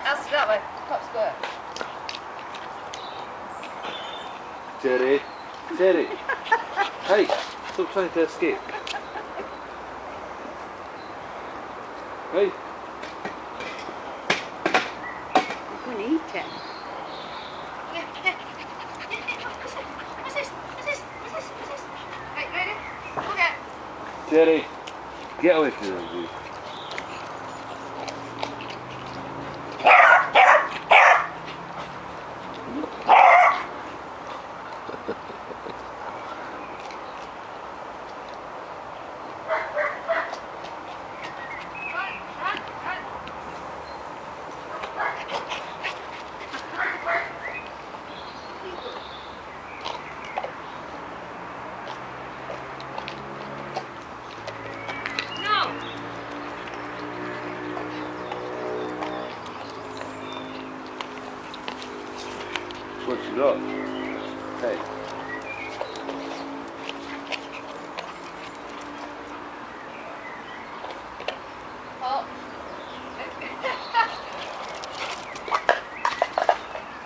That's that way. Pop's got it. Jerry. Jerry. Hey, stop trying to escape. Hey. I'm going to eat it. What's this? Right, ready? Okay. Jerry, get away from them. What you got? Hey. Oh.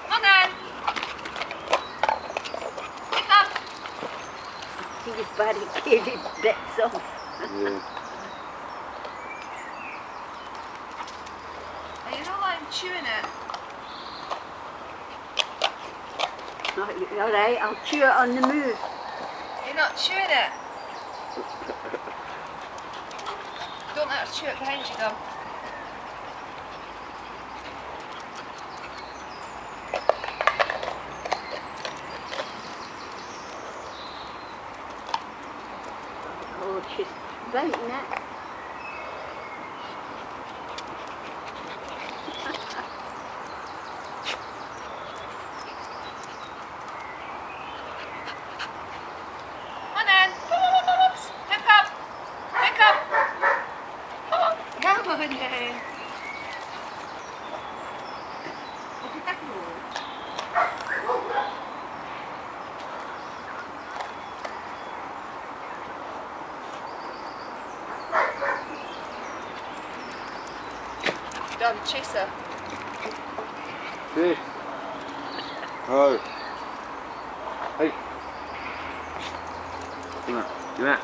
Come on then. Hiccup. He was barricaded bits off. Yeah. Are you not like chewing it? Alright, I'll chew it on the move. You're not chewing it. Don't let us chew it behind you though. Oh, she's biting it. Hiccup! Hiccup! Come on then. Done, chaser. Hey. Oh. Hey. Come on. Come on.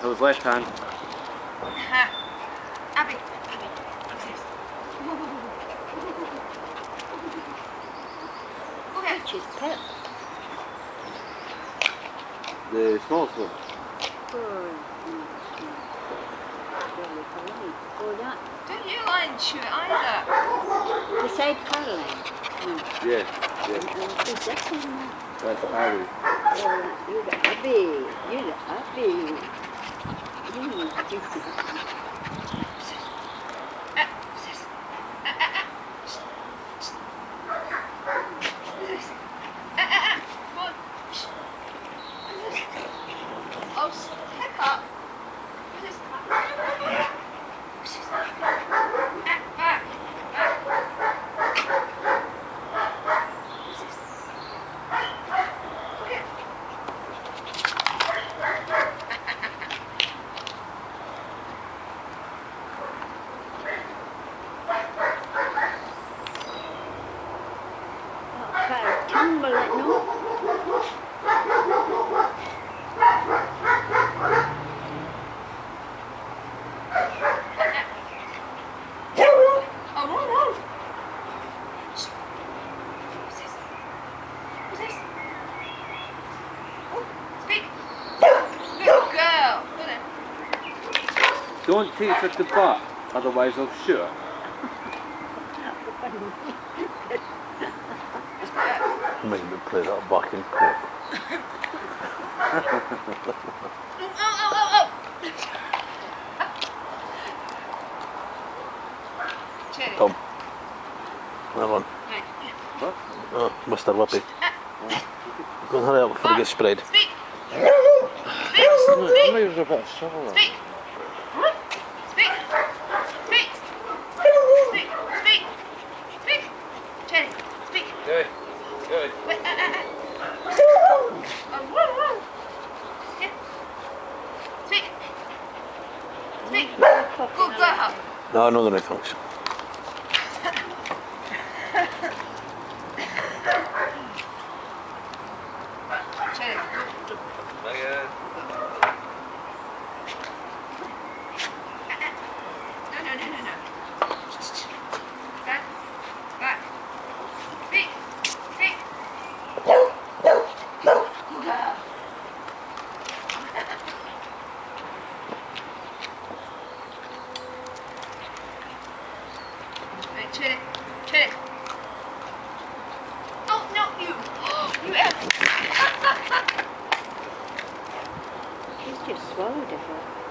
That was left hand. Abbie. Okay. Which is pet. The smallest one. Oh, that. Don't you lie and chew it either. Beside Caroline. No. Yeah. Who's that in there? That's Abbie. Oh, you're the Abbie. You're the Abbie. Oh, Hiccup. Tumble it, no? Don't take it at the butt, otherwise I'll shoot her. Make me play that back in court. Tom. Come on. What? Oh, Mr. Lippy. Go and hurry up before he gets sprayed. Speak! Maybe a bit of shovel. Speak! Speak! Speak! Speak! Speak! Speak! Jenny, speak! Good. Good. Wait, Yeah. Speak! Speak! Good girl! No, No, another no thanks. Cherry, go. No. Back. Speak. Right, Cherry. Oh, no, you. You F. She's just swallowed it.